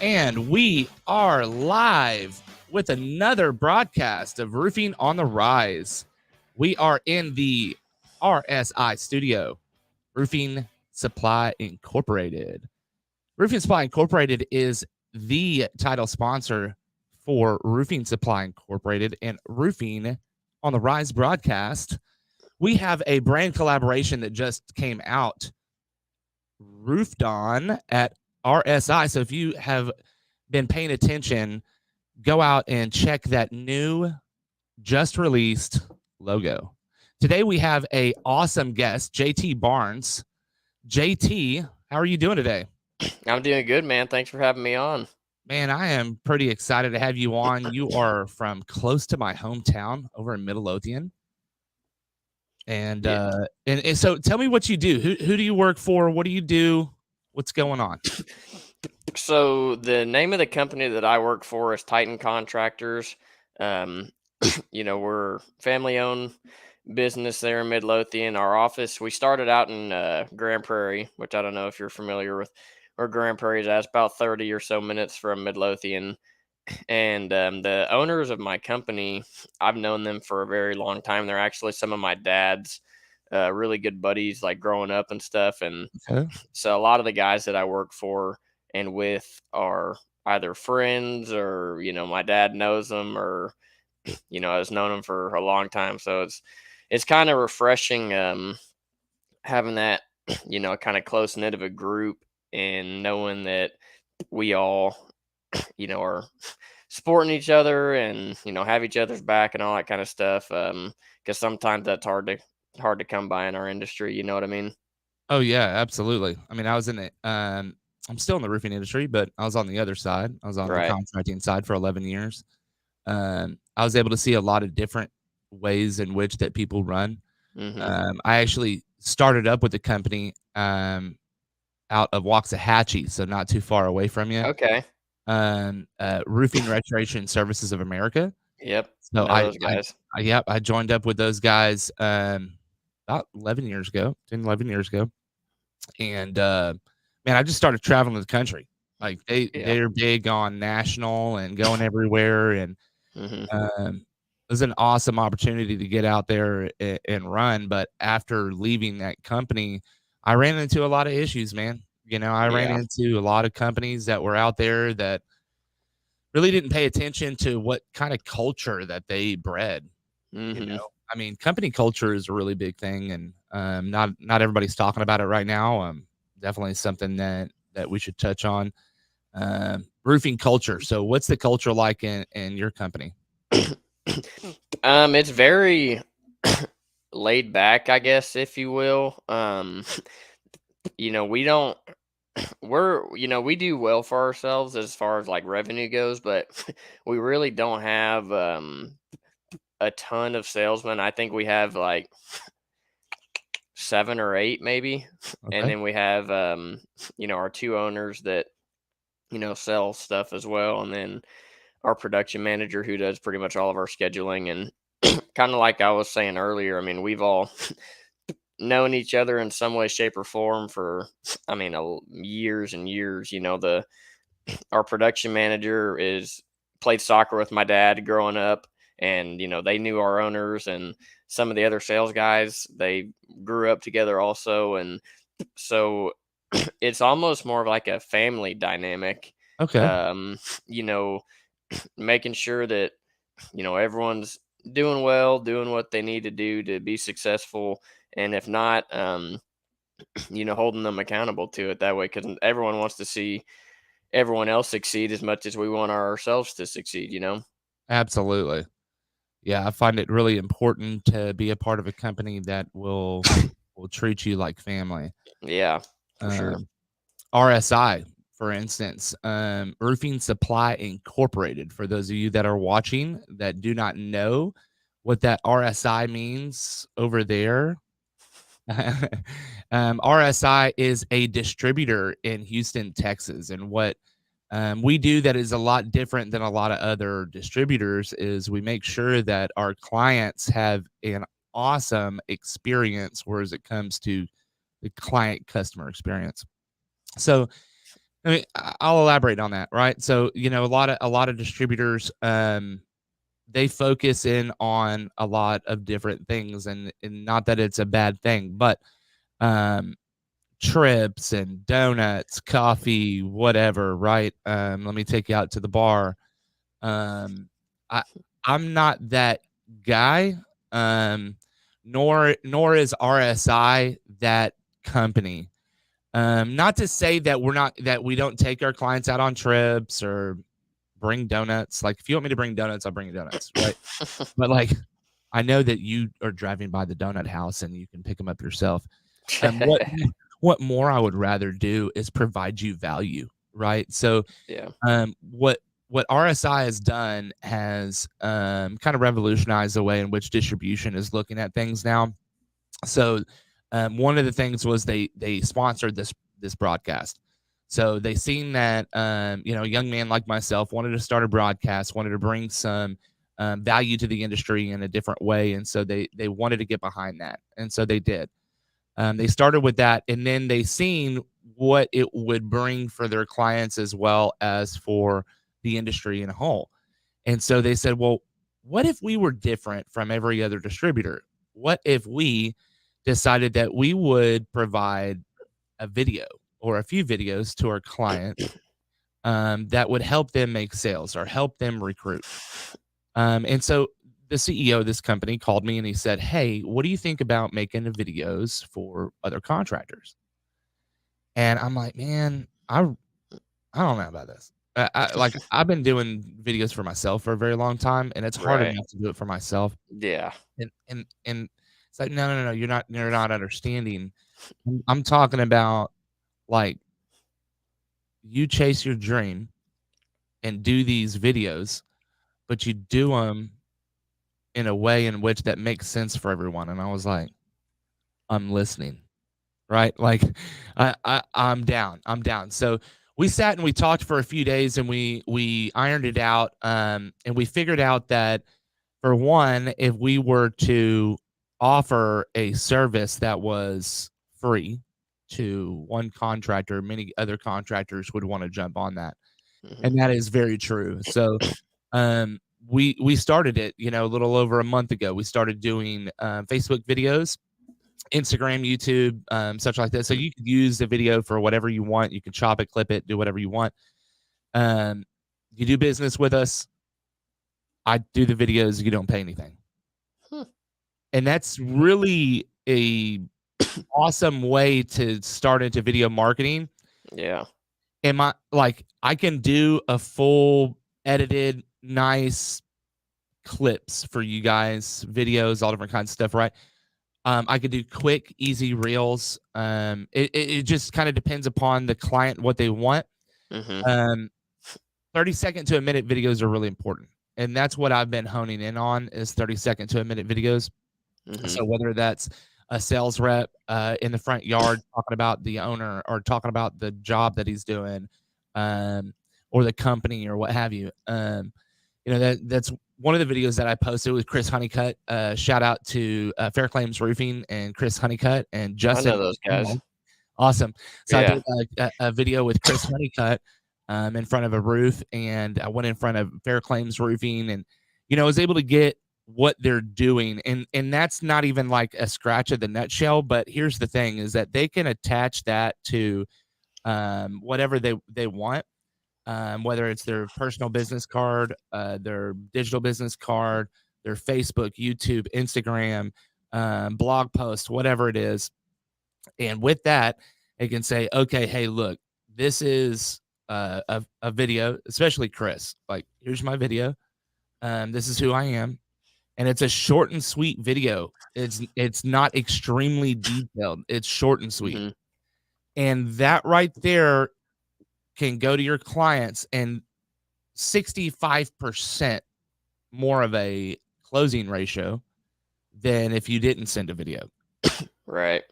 And we are live with another broadcast of Roofing on the Rise. We are in the RSI studio, Roofing Supply Incorporated. Roofing Supply Incorporated is the title sponsor for Roofing Supply Incorporated and Roofing on the Rise broadcast. We have a brand collaboration that just came out, Roofed On at RSI. So if you have been paying attention, go out and check that new, just released logo. Today we have a awesome guest, JT Barnes. JT, how are you doing today? I'm doing good, man. Thanks for having me on. Man, I am pretty excited to have you on. You are from close to my hometown over in Midlothian. And Yeah. and so tell me what you do. Who do you work for? What do you do? What's going on? So the name of the company that I work for is Titan Contractors. Um, we're family-owned business there in Midlothian. Our office, we started out in Grand Prairie, which I don't know if you're familiar with where Grand Prairie is at. It's about 30 or so minutes from Midlothian. And the owners of my company, I've known them for a very long time. They're actually some of my dad's really good buddies, like growing up and stuff. And Okay. so a lot of the guys that I work for and with are either friends or, my dad knows them or, has known them for a long time. So it's kind of refreshing having that, kind of close knit of a group and knowing that we all, are supporting each other and, have each other's back and all that kind of stuff. Because sometimes that's hard to come by in our industry. You know what I mean? Oh yeah, absolutely. I mean, I was in it. I'm still in the roofing industry, but I was on the other side. I was on the Right. contracting side for 11 years. I was able to see a lot of different ways in which that people run. Hmm. I actually started up with the company out of Waxahachie, so not too far away from you. Okay. Roofing Restoration Services of America. Yep. So Know those guys. yep, I joined up with those guys about 11 years ago, 10, 11 years ago. And man, I just started traveling the country. Like Yeah. they're big on national and going everywhere, and Hmm. it was an awesome opportunity to get out there and run. But after leaving that company, I ran into a lot of issues, man. I ran Yeah. into a lot of companies that were out there that really didn't pay attention to what kind of culture that they bred. Hmm. I mean, company culture is a really big thing, and not everybody's talking about it right now. Definitely something that we should touch on. Roofing culture. So, what's the culture like in your company? It's very laid back, I guess, if you will. We don't we do well for ourselves as far as like revenue goes, but we really don't have a ton of salesmen. I think we have like 7 or 8 maybe. And Okay. then we have our 2 owners that, sell stuff as well, and then our production manager who does pretty much all of our scheduling. And kind of like I was saying earlier, I mean, we've all known each other in some way, shape, or form for, I mean, years and years. The our production manager is played soccer with my dad growing up, and they knew our owners, and some of the other sales guys, they grew up together also. And so it's almost more of like a family dynamic. Okay. um you know Making sure that everyone's doing well, doing what they need to do to be successful, and if not, holding them accountable to it that way, because everyone wants to see everyone else succeed as much as we want ourselves to succeed. Absolutely. Yeah, I find it really important to be a part of a company that will treat you like family. Yeah, for sure. Um, RSI, for instance, Roofing Supply Incorporated. For those of you that are watching that do not know what that RSI means over there, RSI is a distributor in Houston, Texas, and what we do that is a lot different than a lot of other distributors is we make sure that our clients have an awesome experience, whereas it comes to the client customer experience. So I mean, I'll elaborate on that, right? So, a lot of distributors, they focus in on a lot of different things, and not that it's a bad thing, but um, trips and donuts, coffee, whatever, right? Let me take you out to the bar. Um, I I'm not that guy, um, nor is RSI that company. Not to say that we don't take our clients out on trips or bring donuts. Like, if you want me to bring donuts, I'll bring you donuts, right? But, like, I know that you are driving by the donut house and you can pick them up yourself. What what more I would rather do is provide you value, right? So, Yeah. what RSI has done has, kind of revolutionized the way in which distribution is looking at things now. So, one of the things was they sponsored this broadcast. So they seen that, a young man like myself wanted to start a broadcast, wanted to bring some value to the industry in a different way, and so they wanted to get behind that, and so they did. They started with that, and then they seen what it would bring for their clients as well as for the industry in a whole. And so they said, well, what if we were different from every other distributor? What if we decided that we would provide a video or a few videos to our clients, that would help them make sales or help them recruit? And so the CEO of this company called me and he said, "Hey, what do you think about making the videos for other contractors?" And I'm like, "Man, I don't know about this." I've been doing videos for myself for a very long time, and it's hard Right. enough to do it for myself. Yeah. And it's like, no, no, no, you're not understanding. I'm talking about, like, you chase your dream and do these videos, but you do them in a way in which that makes sense for everyone. And I was like, I'm listening, right? Like, I'm down. I'm down. So we sat and we talked for a few days and we ironed it out. And we figured out that, for one, if we were to offer a service that was free to one contractor, many other contractors would want to jump on that. Mhm. And that is very true. So, we started it, a little over a month ago. We started doing Facebook videos, Instagram, YouTube, such like that. So you could use the video for whatever you want. You can chop it, clip it, do whatever you want. Um, you do business with us, I do the videos. You don't pay anything. Hmm. And that's really a awesome way to start into video marketing. Yeah. Am I like, I can do a full edited, nice clips for you guys, videos, all different kinds of stuff, right? I could do quick, easy reels. It just kind of depends upon the client, what they want. Mhm. Um, 30-second to a minute videos are really important. And that's what I've been honing in on, is 30-second to a minute videos. Mhm. So whether that's a sales rep in the front yard talking about the owner or talking about the job that he's doing, um, or the company or what have you. That's one of the videos that I posted with Chris Honeycutt. Shout out to Fair Claims Roofing and Chris Honeycutt and I know Justin. those guys. Awesome. So I Yeah. did a video with Chris Honeycutt, in front of a roof, and I went in front of Fair Claims Roofing, and I was able to get what they're doing, and that's not even like a scratch of the nutshell. But here's the thing: is that they can attach that to whatever they want, whether it's their personal business card, their digital business card, their Facebook, YouTube, Instagram, blog post, whatever it is. And with that, it can say, okay, hey, look, this is a video, especially Chris. Like, here's my video. This is who I am. And it's a short and sweet video. It's not extremely detailed. It's short and sweet. Mhm. And that right there can go to your clients, and 65% more of a closing ratio than if you didn't send a video. Right.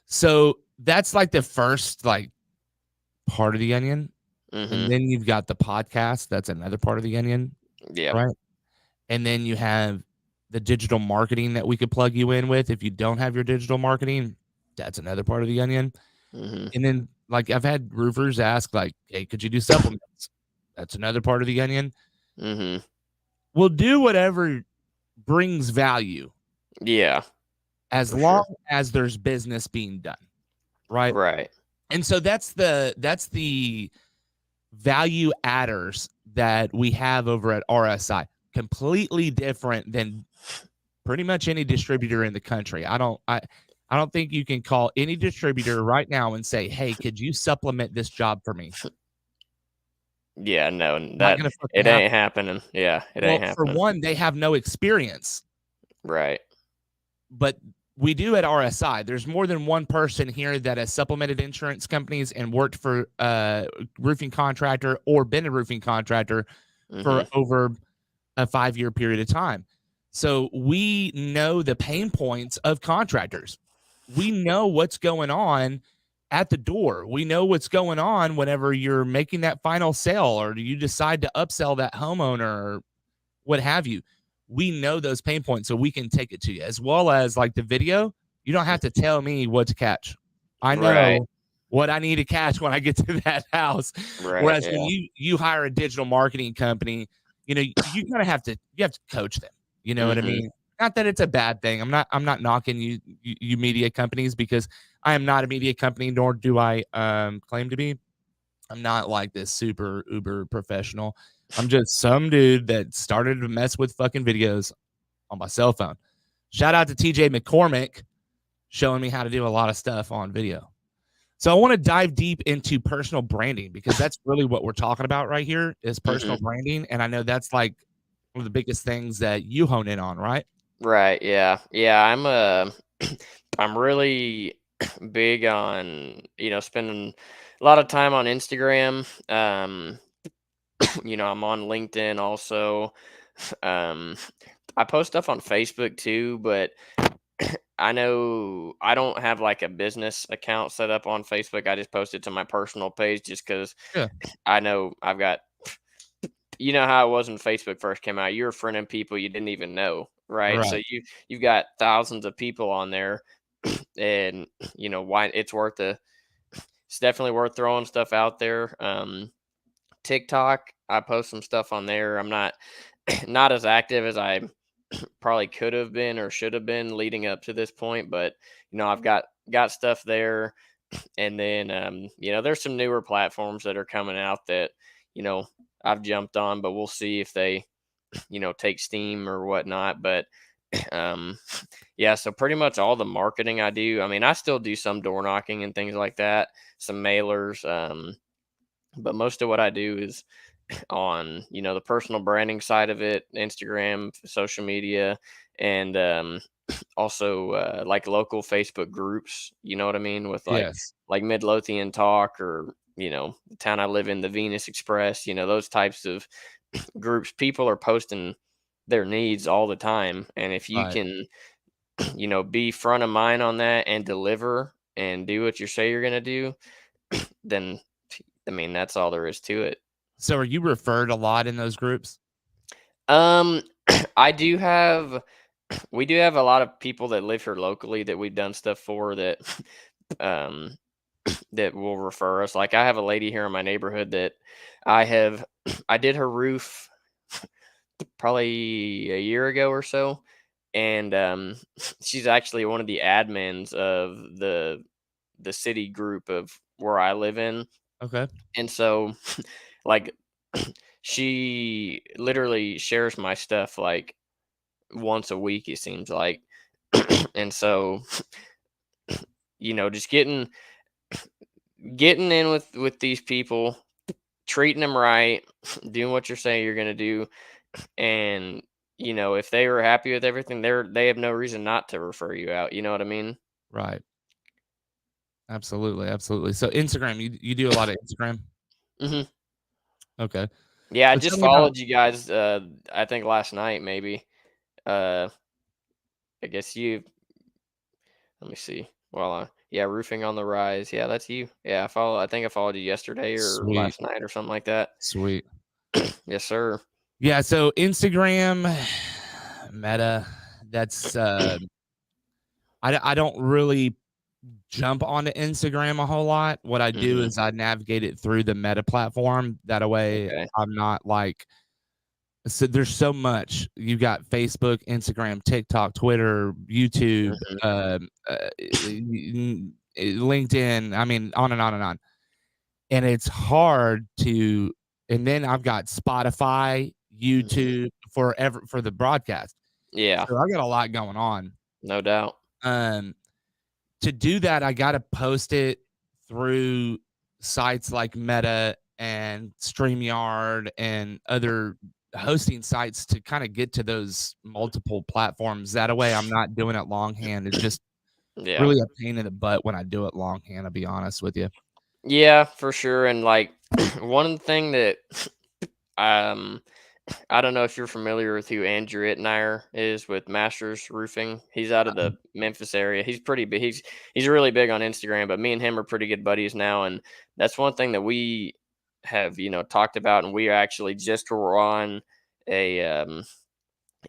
So that's like the first, like, part of the onion. And Mhm. then you've got the podcast, that's another part of the onion, Yep. right? And then you have the digital marketing that we could plug you in with. If you don't have your digital marketing, that's another part of the onion. Mhm. And then like I've had roofers ask, like, "Hey, could you do supplements?" That's another part of the onion. Mm-hmm. We'll do whatever brings value Yeah, as for long sure. as there's business being done, right? Right. And so that's the value adders that we have over at RSI. Completely different than pretty much any distributor in the country. I don't think you can call any distributor right now and say, "Hey, could you supplement this job for me?" Yeah, no, Not that gonna fucking it ain't happen. happening. Yeah, it Well, ain't for happening. one, they have no experience, Right. but we do at RSI. There's more than one person here that has supplemented insurance companies and worked for a roofing contractor or been a roofing contractor for Mm-hmm. over a 5-year period of time. So we know the pain points of contractors. We know what's going on at the door. We know what's going on whenever you're making that final sale or you decide to upsell that homeowner or what have you. We know those pain points so we can take it to you. As well as like the video, you don't have to tell me what to catch. I Right. know what I need to catch when I get to that house. Right. Whereas when Yeah. you hire a digital marketing company, you kind of have to coach them. You know what I Mm-hmm. mean? Not that it's a bad thing. I'm not knocking you media companies because I am not a media company, nor do I claim to be. I'm not like this super uber professional. I'm just some dude that started to mess with fucking videos on my cell phone. Shout out to TJ McCormick showing me how to do a lot of stuff on video. So I want to dive deep into personal branding because that's really what we're talking about right here is personal Mm-hmm. branding. And I know that's like one of the biggest things that you hone in on, right? Right. Yeah. Yeah. I'm really big on spending a lot of time on Instagram. I'm on LinkedIn also. Um, I post stuff on Facebook too, but I know I don't have like a business account set up on Facebook. I just post it to my personal page just because Yeah. I know I've got, you know how it was when Facebook first came out. You were friending people you didn't even know, right? So Right. you've got thousands of people on there, and why it's definitely worth throwing stuff out there. TikTok, I post some stuff on there. I'm not not as active as I probably could have been or should have been leading up to this point, but I've got stuff there. And then there's some newer platforms that are coming out that you know I've jumped on, but we'll see if they take steam or whatnot. But um yeah, so pretty much all the marketing I do, I mean, I still do some door knocking and things like that, some mailers, but most of what I do is on the personal branding side of it, Instagram, social media, and also like local Facebook groups, you know what I mean, with Yes. like Midlothian Talk, or the town I live in, the Venus Express, those types of groups. People are posting their needs all the time, and if you Right. can be front of mind on that and deliver and do what you say you're going to do, then I mean, that's all there is to it. So are you referred a lot in those groups? um I do have we do have a lot of people that live here locally that we've done stuff for that um that will refer us. Like, I have a lady here in my neighborhood that I have I did her roof probably a year ago or so, and she's actually one of the admins of the city group of where I live in. Okay. And so like she literally shares my stuff like once a week, it seems like. And so just getting in with these people, treating them right, doing what you're saying you're going to do, and if they were happy with everything, they have no reason not to refer you out, you know what I mean? Right. Absolutely. Absolutely. So Instagram, you do a lot of Instagram? Hmm. Okay. Yeah, I So tell just me about followed you guys, I think last night maybe. uh I guess you let me see. Well, yeah, roofing on the rise. Yeah, that's you. Yeah, I think I followed you yesterday or sweet. last night or something like that. Sweet. Yes, sir. Yeah, so Instagram, Meta, that's I don't really. jump onto Instagram a whole lot. What I do Mhm. is I navigate it through the Meta platform. That way, Okay. I'm not like so there's so much. You got Facebook, Instagram, TikTok, Twitter, YouTube, Mhm. LinkedIn. I mean, on and on and on. And it's hard to. And then I've got Spotify, Mhm. YouTube for the broadcast. Yeah, So I got a lot going on. no doubt. Um, to do that, I got to post it through sites like Meta and StreamYard and other hosting sites to kind of get to those multiple platforms. That way, I'm not doing it longhand. It's just Yeah. really a pain in the butt when I do it longhand, to be honest with you. Yeah, for sure, and, like, one thing that, um I don't know if you're familiar with who Andrew Itmeyer is with Masters Roofing. He's out of the Memphis area. He's pretty big. He's really big on Instagram, but me and him are pretty good buddies now, and that's one thing that we have, talked about, and we actually just were on a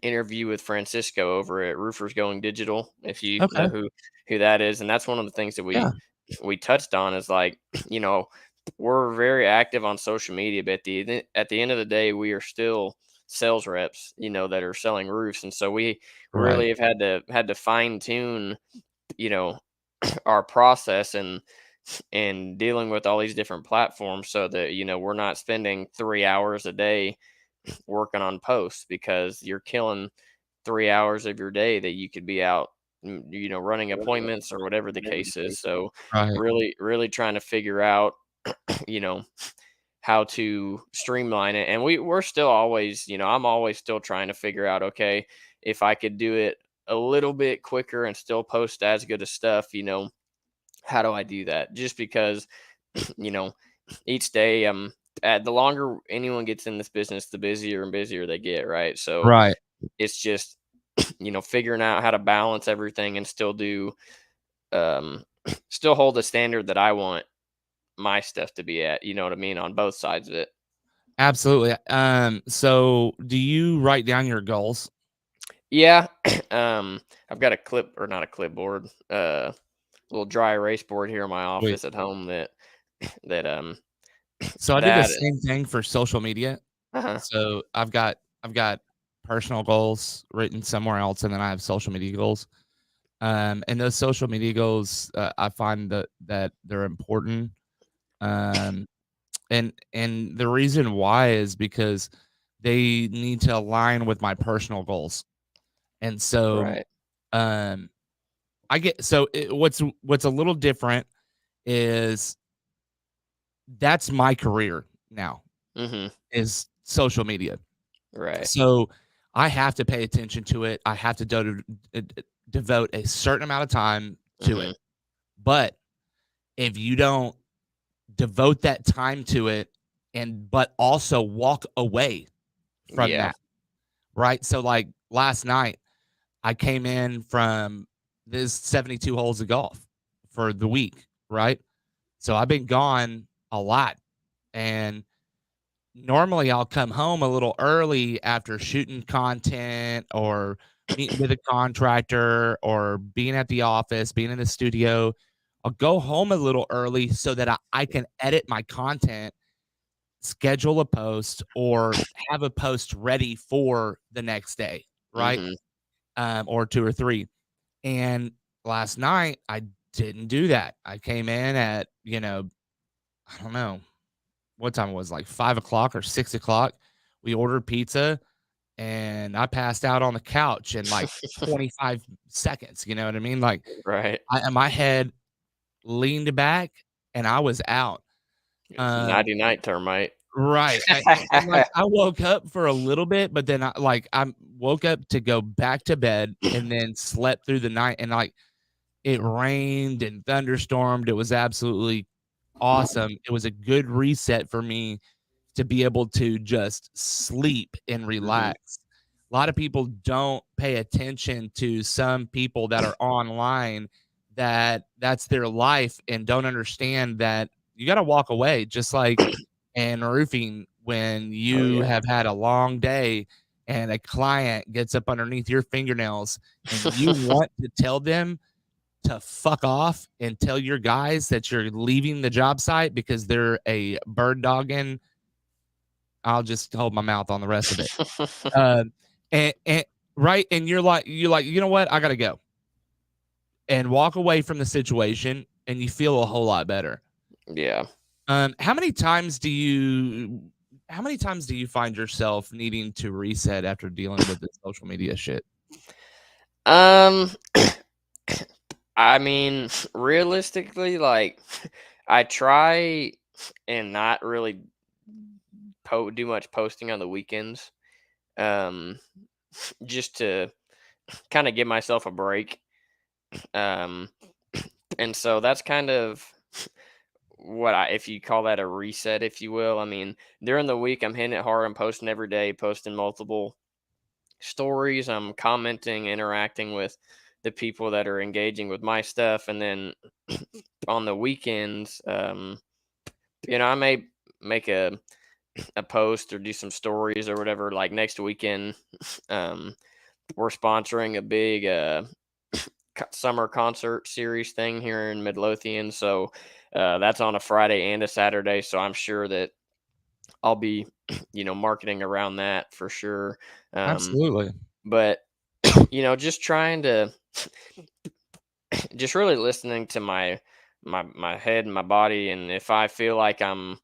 interview with Francisco over at Roofers Going Digital, if you know Okay. who that is, and that's one of the things that Yeah. we touched on is like, you know, we're very active on social media, but at the end of the day, we are still sales reps, that are selling roofs, and so we Right. really have had to fine tune, you know, our process and dealing with all these different platforms so that we're not spending 3 hours a day working on posts because you're killing 3 hours of your day that you could be out, running appointments or whatever the case is. So Right. really trying to figure out, you know, how to streamline it. And we're still always, I'm always still trying to figure out, okay, if I could do it a little bit quicker and still post as good as stuff, how do I do that? Just because, you know, each day the longer anyone gets in this business, the busier and busier they get, right? So Right. it's just, figuring out how to balance everything and still do, um, still hold the standard that I want my stuff to be at. You know what I mean? On both sides of it. Absolutely. So do you write down your goals? Yeah. I've got a clip or not a clipboard, little dry erase board here in my Wait. office at home that So I do the that same thing for social media. uh-huh. So I've got personal goals written somewhere else, and then I have social media goals. And those social media goals, I find that they're important. Um, and the reason why is because they need to align with my personal goals. And so, Right. um, I get so what's a little different is that's my career now Mhm. is social media. Right. So I have to pay attention to it. I have to devote a certain amount of time to it. Mhm. But if you don't devote that time to it but also walk away from Yeah. that, right? So like last night, I came in from this 72 holes of golf for the week, right? So I've been gone a lot. And normally I'll come home a little early after shooting content or meeting with a contractor or being at the office, being in the studio. I'll go home a little early so that I can edit my content, schedule a post, or have a post ready for the next day, right? Mhm. Or two or three. And last night I didn't do that. I came in at, I don't know what time it was, like 5 o'clock or 6 o'clock. We ordered pizza and I passed out on the couch in like 25 seconds. You know what I mean? Like Right. my head leaned back and I was out. It's Um, nighty night termite. right. And like I woke up for a little bit, but then I woke up to go back to bed and then slept through the night and like it rained and thunderstormed. It was absolutely awesome. It was a good reset for me to be able to just sleep and Mhm. relax. A lot of people don't pay attention to some people that are online that's their life and don't understand that you got to walk away just like in roofing when Oh, you yeah. have had a long day and a client gets up underneath your fingernails and you want to tell them to fuck off and tell your guys that you're leaving the job site because they're a bird dogging. I'll just hold my mouth on the rest of it. And right, and you're like, you know what? I gotta go, and walk away from the situation, and you feel a whole lot better. Yeah. How many times do you? How many times do you find yourself needing to reset after dealing with this social media shit? Um, I mean, realistically, like, I try and not really do much posting on the weekends. Um, just to kind of give myself a break. Um, and so that's kind of what if you call that a reset, if you will. I mean, during the week, I'm hitting it hard. I'm posting every day, posting multiple stories. I'm commenting, interacting with the people that are engaging with my stuff. And then on the weekends, I may make a post or do some stories or whatever. Like next weekend, um, we're sponsoring a big summer concert series thing here in Midlothian. So that's on a Friday and a Saturday. So I'm sure that I'll be, marketing around that for sure. Absolutely. But just trying to, just really listening to my head and my body, and if I feel like I'm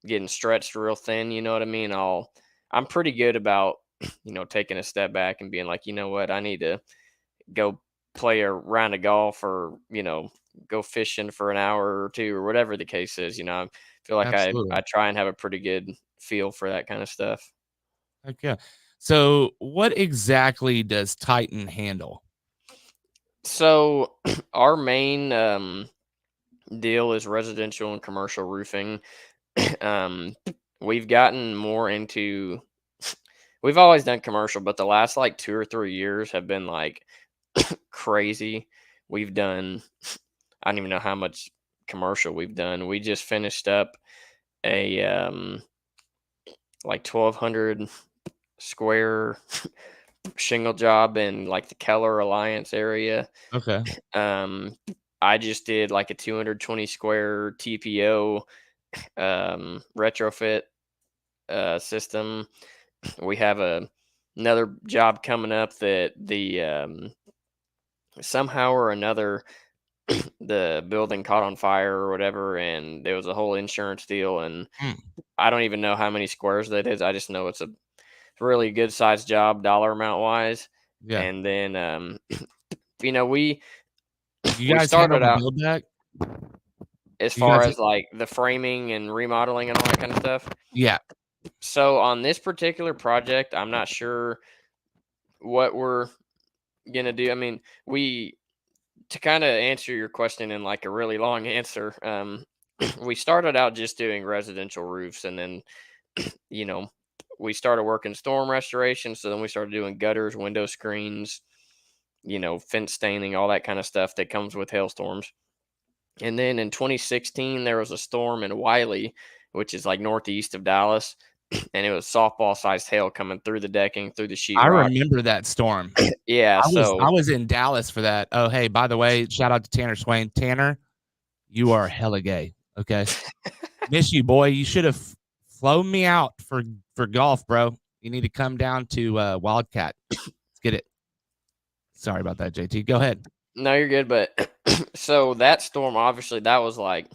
getting stretched real thin, you know what I mean, I'm pretty good about taking a step back and being like, you know what, I need to go play a round of golf, or go fishing for an hour or two, or whatever the case is. I feel like I Absolutely. I try and have a pretty good feel for that kind of stuff. Heck yeah. So, what exactly does Titan handle? So our main deal is residential and commercial roofing. um, we've gotten more into. We've always done commercial, but the last like 2 or 3 years have been like crazy. We've done. I don't even know how much commercial we've done. We just finished up a like 1,200 square shingle job in like the Keller Alliance area. Okay. Um, I just did like a 220 square TPO retrofit system. We have another job coming up that the somehow or another the building caught on fire or whatever, and there was a whole insurance deal, and Mm, I don't even know how many squares that is. I just know it's a really good sized job dollar amount wise. yeah. And then we You we guys handle started the out build back? as You far guys as like the framing and remodeling and all that kind of stuff. Yeah. So on this particular project, I'm not sure what we're gonna do. I mean, we to kind of answer your question in like a really long answer, we started out just doing residential roofs, and then you know we started working storm restoration. So then we started doing gutters, window screens, fence staining, all that kind of stuff that comes with hailstorms. And then in 2016, there was a storm in Wiley, which is like northeast of Dallas, and it was softball sized hail coming through the decking, through the I sheetrock. remember that storm. Yeah, I so was in Dallas for that. Oh, hey, by the way, shout out to Tanner Swain. Tanner, you are hella gay. Okay. Miss you, boy. You should have flown me out for golf, bro. You need to come down to Wildcat. Let's get it. Sorry about that, JT. Go ahead. no, you're good. But so that storm, obviously, that was like,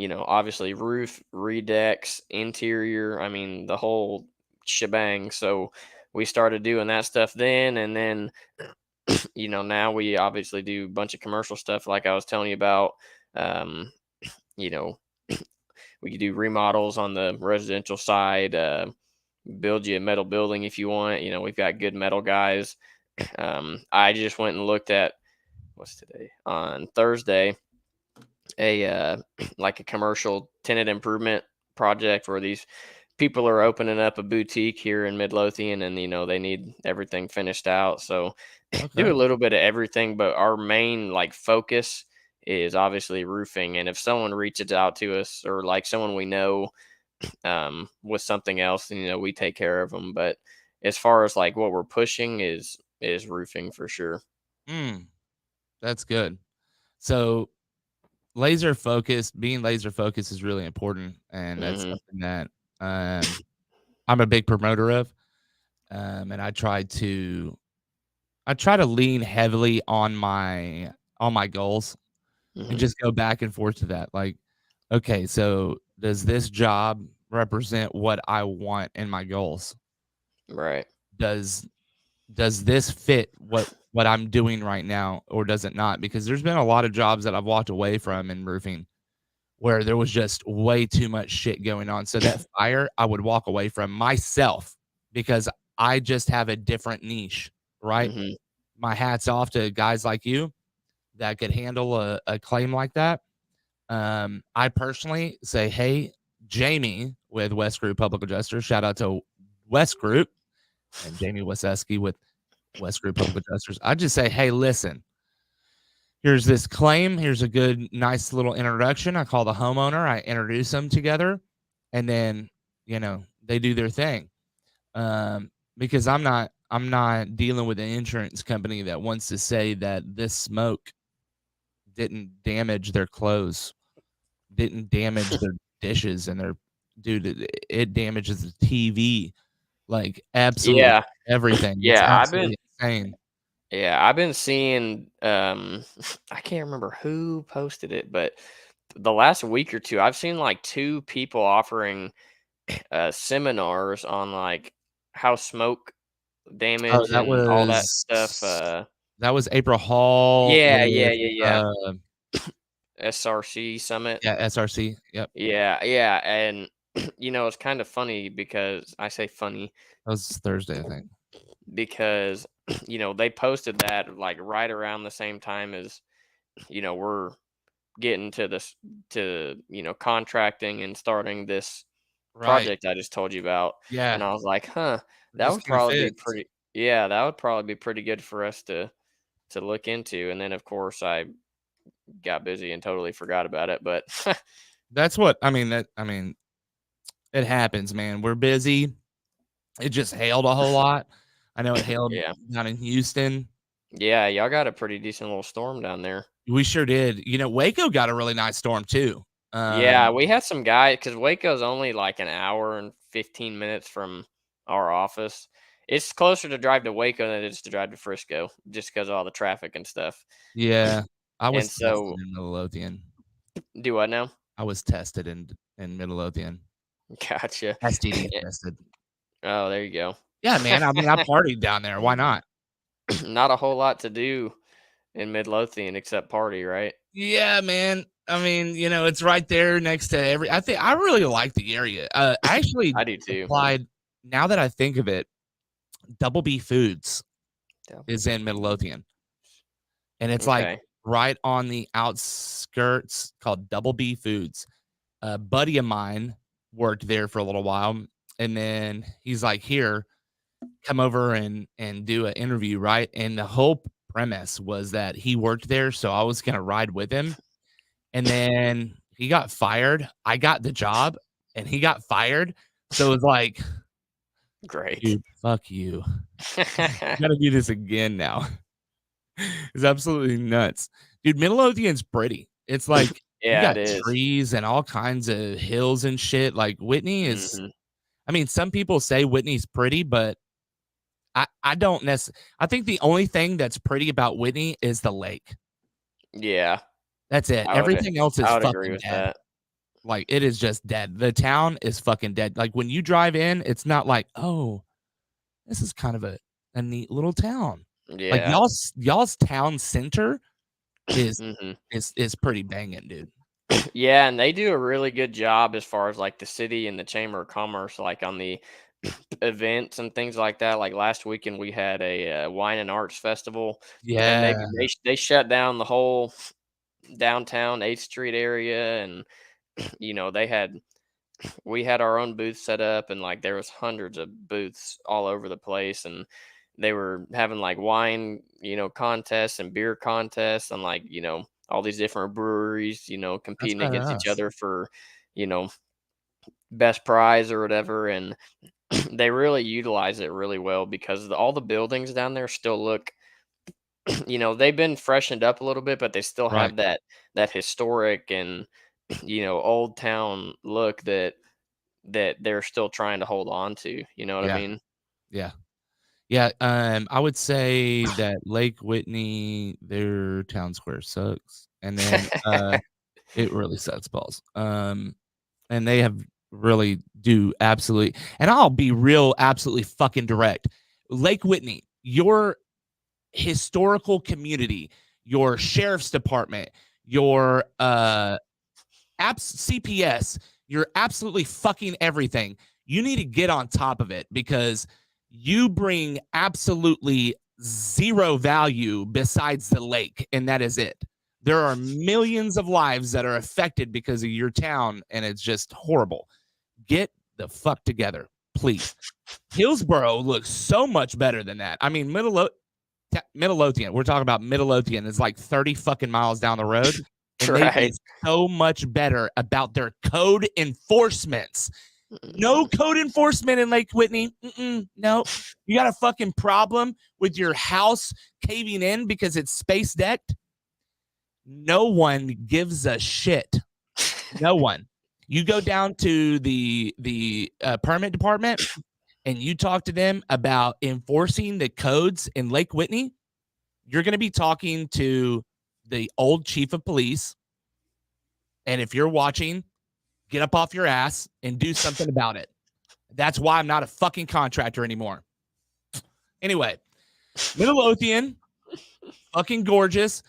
obviously roof, redecks, interior. I mean, the whole shebang. So we started doing that stuff then, and then now we obviously do a bunch of commercial stuff, like I was telling you about. Um, you know, we could do remodels on the residential side. Build you a metal building if you want. We've got good metal guys. I just went and looked at what's today on Thursday, a like a commercial tenant improvement project where these people are opening up a boutique here in Midlothian, and they need everything finished out. So do Okay. a little bit of everything, but our main like focus is obviously roofing. And if someone reaches out to us, or like someone we know with something else, then we take care of them. But as far as like what we're pushing is roofing for sure. Mm, that's good. So being laser focused is really important, and that's Mhm. something that I'm a big promoter of. And I try to lean heavily on my goals and Mhm. just go back and forth to that. Like, okay, so does this job represent what I want in my goals? Right. Does does this fit what I'm doing right now, or does it not? Because there's been a lot of jobs that I've walked away from in roofing where there was just way too much shit going on. So that fire I would walk away from myself because I just have a different niche, right? Mhm. My hat's off to guys like you that could handle a claim like that. I personally say, hey, Jamie with West Group Public Adjuster, shout out to West Group and Jamie Waseski with West Group Public Adjusters. I just say, hey, listen, here's this claim. Here's a good, nice little introduction. I call the homeowner. I introduce them together, and then they do their thing. Because I'm not dealing with an insurance company that wants to say that this smoke didn't damage their clothes, didn't damage their dishes, and their dude, it damages the TV, like absolutely Yeah. everything. It's Yeah, absolutely insane. I've been seeing, I can't remember who posted it, but the last week or 2, I've seen, like, 2 people offering, seminars on, like, how smoke Oh, damage and all that stuff, that was April Hall yeah, yeah, with, yeah, yeah, SRC Summit. yeah, SRC. Yep. Yeah, yeah, and, it's kinda funny because I say funny That was Thursday, I think. because, they posted that, like, right around the same time as, we're getting to this to, contracting and starting this Right. project I just told you about, Yeah. and I was like, "Huh, It that just would kinda probably be fits. pretty." Yeah, that would probably be pretty good for us to look into, and then, of course, I got busy and totally forgot about it, but That's what I mean, it happens, man. We're busy. It just hailed a whole lot. I know it hailed yeah. down in Houston. Yeah, y'all got a pretty decent little storm down there. We sure did. Waco got a really nice storm too. Yeah, we had some guy because Waco's only, like, an hour and 15 minutes from our office. It's closer to drive to Waco than it is to drive to Frisco just because of all the traffic and stuff, Yeah. I and was tested so in Midlothian. do what now? I was tested in Midlothian. Gotcha. STD tested. Oh, there you go. Yeah, man. I mean, I partied down there. Why not? Not a whole lot to do in Midlothian except party, right? Yeah, man. I mean, it's right there next to I think I really like the area. I actually I do too. applied now that I think of it, Double B Foods Double is in B. Midlothian, and it's, like, Okay. right on the outskirts called Double B Foods. A buddy of mine worked there for a little while, and then he's like, "Here, come over and do an interview," right? And the whole premise was that he worked there, so I was gonna ride with him. And then he got fired. I got the job, and he got fired. So it was like, Great. dude, fuck you. Gotta do this again now. It's absolutely nuts. Dude, Midlothian's pretty. It's like you Yeah, got it is. trees and all kinds of hills and shit. Like Whitney is, Mhm. I mean, some people say Whitney's pretty, but I don't necessarily. I think the only thing that's pretty about Whitney is the lake. Yeah, That's it. I would Everything else is I would agree fucking with dead. that. Like, it is just dead. The town is fucking dead. Like, when you drive in, it's not like, "Oh, this is kind of a neat little town." Like, Yeah. y'all's town center is Mhm. is pretty banging, dude. Yeah, and they do a really good job as far as, like, the city and the Chamber of Commerce, like, on the events and things like that. Like, last weekend, we had a, wine and arts festival, and Yeah, they shut down the whole downtown 8th Street area, and, they had we had our own booth set up, and, like, there was hundreds of booths all over the place, and they were having, like, wine, contests and beer contests and, like, all these different breweries, that's competing against each badass. other for, you know, best prize or whatever, and they really utilize it really well because all the buildings down there still look they've been freshened up a little bit, but they still Right. have that historic and old town look that they're still trying to hold on to. You know what I Yeah. mean? Yeah. Yeah. I would say that Lake Whitney, their town square sucks. And then it really sucks balls. And they have really do absolutely, and I'll be real absolutely fucking direct. Lake Whitney, your historical community, your sheriff's department, your CPS, you're absolutely fucking everything. You need to get on top of it because you bring absolutely zero value besides the lake, and that is it. There are millions of lives that are affected because of your town, and it's just horrible. Get the fuck together, please. Hillsboro looks so much better than that. I mean, Midlothian. We're talking about Midlothian. It's like 30 fucking miles down the road, and they do Right. so much better about their code enforcements. No Mm. code enforcement in Lake Whitney. No, you got a fucking problem with your house caving in because it's space decked. No one gives a shit. No one. You go down to the permit department and you talk to them about enforcing the codes in Lake Whitney. You're going to be talking to the old chief of police. And if you're watching, get up off your ass and do something about it. That's why I'm not a fucking contractor anymore. Anyway, Midlothian, fucking gorgeous.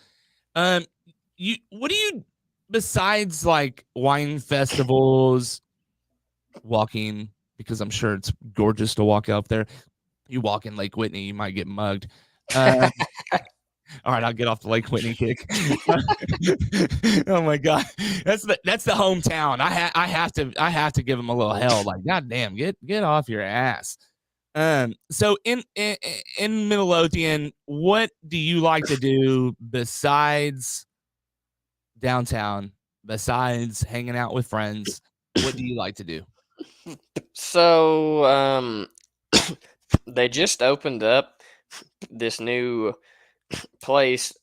What do you besides like wine festivals, walking, because I'm sure it's gorgeous to walk out there. You walk in Lake Whitney, you might get mugged. Um, All right, I'll get off the Lake Whitney kick. Oh my god, that's the hometown. I have to give them a little hell. Like, goddamn, get off your ass. So in Midlothian, what do you like to do besides downtown? Besides hanging out with friends, what do you like to do? So, they just opened up this new place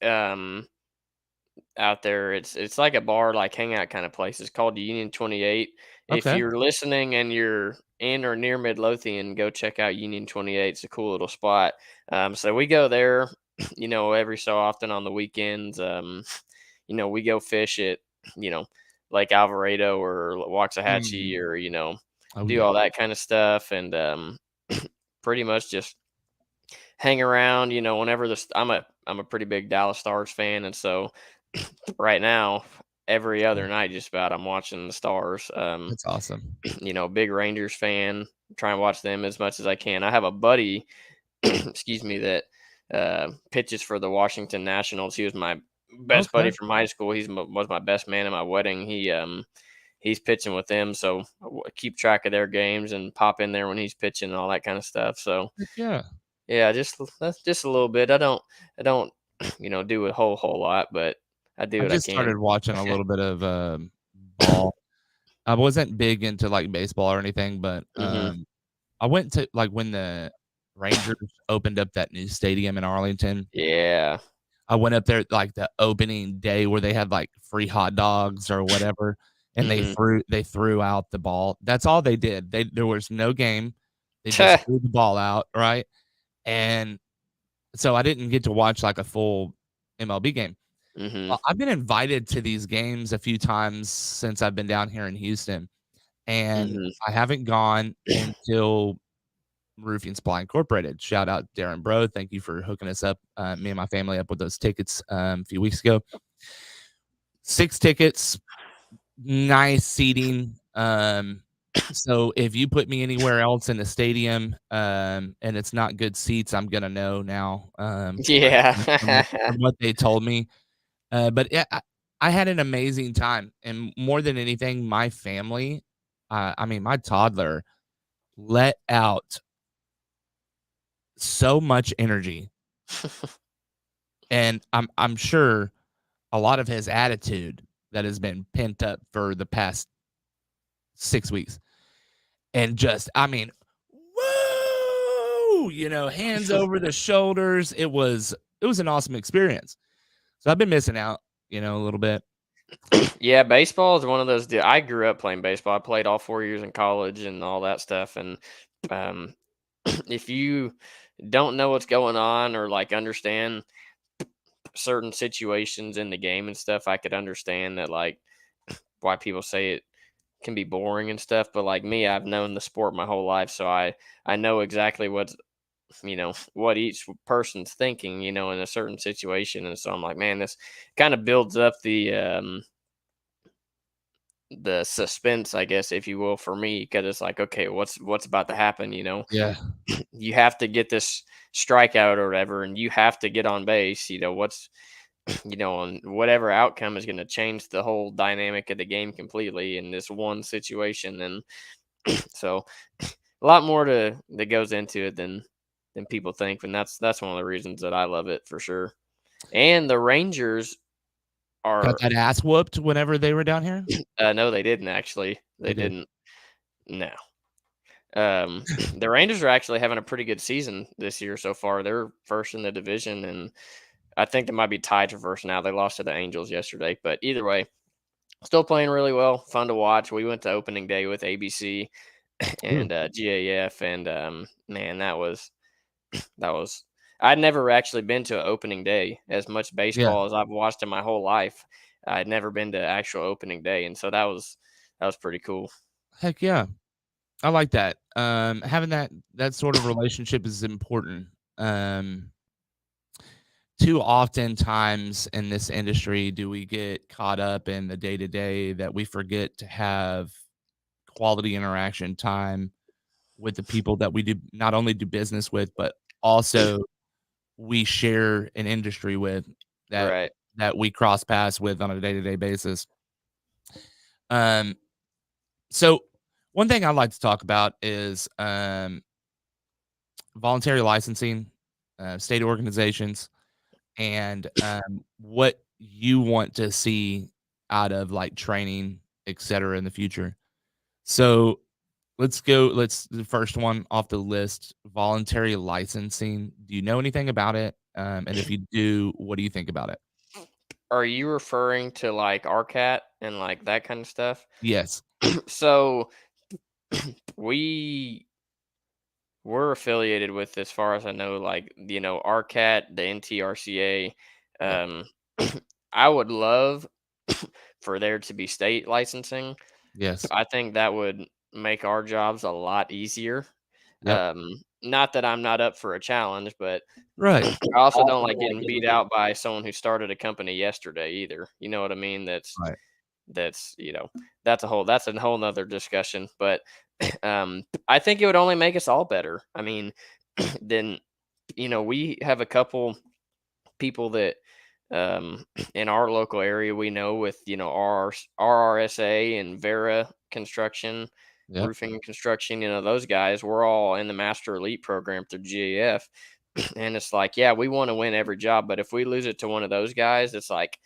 out there. It's like a bar, like hangout kind of place. It's called Union 28. If Okay. you're listening and you're in or near Midlothian, go check out Union 28. It's a cool little spot. So we go there, every so often on the weekends. We go fish at, you know, Lake Alvarado or Waxahachie, Mm. or Oh do yeah. all that kind of stuff, and pretty much just hang around. Whenever this, I'm a pretty big Dallas Stars fan, and so right now, every other night, just about, I'm watching the Stars. That's awesome. Big Rangers fan. Try and watch them as much as I can. I have a buddy, excuse me, that pitches for the Washington Nationals. He was my best buddy Okay. from high school. Was my best man at my wedding. He's pitching with them, so I keep track of their games and pop in there when he's pitching and all that kind of stuff. So Heck yeah. yeah, that's just a little bit. I don't do a whole lot, but I do I what I just can. started watching a little bit of ball. I wasn't big into like baseball or anything, but Hmm. I went to like when the Rangers opened up that new stadium in Arlington. Yeah. I went up there like the opening day where they had like free hot dogs or whatever, and Hmm. they threw out the ball. That's all they did. There was no game. They just threw the ball out, right? And so I didn't get to watch like a full MLB game. Hmm. Well, I've been invited to these games a few times since I've been down here in Houston, and Hmm. I haven't gone until Roofing Supply Incorporated. Shout out Darren Bro. Thank you for hooking us up, me and my family up with those tickets a few weeks ago. 6 tickets, nice seating. So if you put me anywhere else in the stadium, and it's not good seats, I'm gonna know now, from Yeah. what they told me. But yeah, I had an amazing time, and more than anything, my family, I mean, my toddler let out so much energy, and I'm sure a lot of his attitude that has been pent up for the past 6 weeks, and just, I mean, woo, hands over the shoulders. It was it was an awesome experience. So I've been missing out, a little bit. Yeah, baseball is one of those. I grew up playing baseball. I played all 4 years in college and all that stuff. And um, if you don't know what's going on or like understand certain situations in the game and stuff, I could understand that like why people say it can be boring and stuff. But like me, I've known the sport my whole life, so I know exactly what each person's thinking, in a certain situation. And so I'm like, man, this kind of builds up the suspense, I guess, if you will, for me, because it's like, okay, what's about to happen? Yeah. You have to get this strikeout or whatever, and you have to get on base. What's and whatever outcome is going to change the whole dynamic of the game completely in this one situation. And so, a lot more that goes into it than people think, and that's one of the reasons that I love it for sure. And the Rangers Got are that ass whooped whenever they were down here? no, they didn't actually. They They did. didn't. No. The Rangers are actually having a pretty good season this year so far. They're first in the division, and I think they might be tied for first now. They lost to the Angels yesterday, but either way, still playing really well. Fun to watch. We went to opening day with ABC Ooh, and GAF, and man, that was. I'd never actually been to an opening day. As much yeah. baseball as I've watched in my whole life, I'd never been to actual opening day, and so that was pretty cool. Heck yeah. I like that. Having that sort of relationship is important. Um, Too often times in this industry do we get caught up in the day-to-day that we forget to have quality interaction time with the people that we do not only do business with, but also we share an industry with that Right. that we cross paths with on a day-to-day basis. Um, so one thing I'd like to talk about is voluntary licensing, state organizations, and what you want to see out of like training, et cetera, in the future. So let's go. The first one off the list, voluntary licensing. Do you know anything about it? And if you do, what do you think about it? Are you referring to like RCAT and like that kind of stuff? Yes. So we we're affiliated with, as far as I know, like RCAT, the NTRCA. Yep. Um, I would love for there to be state licensing. Yes. I think that would make our jobs a lot easier. Yep. Not that I'm not up for a challenge, but Right. I also don't like getting beat out by someone who started a company yesterday either. You know what I mean? Right. That's that's a whole nother discussion. But I think it would only make us all better. I mean, then we have a couple people that in our local area we know with RRSA and Vera Construction, Yep. roofing and construction. Those guys. We're all in the Master Elite program through GAF, and it's like, yeah, we want to win every job, but if we lose it to one of those guys, it's like,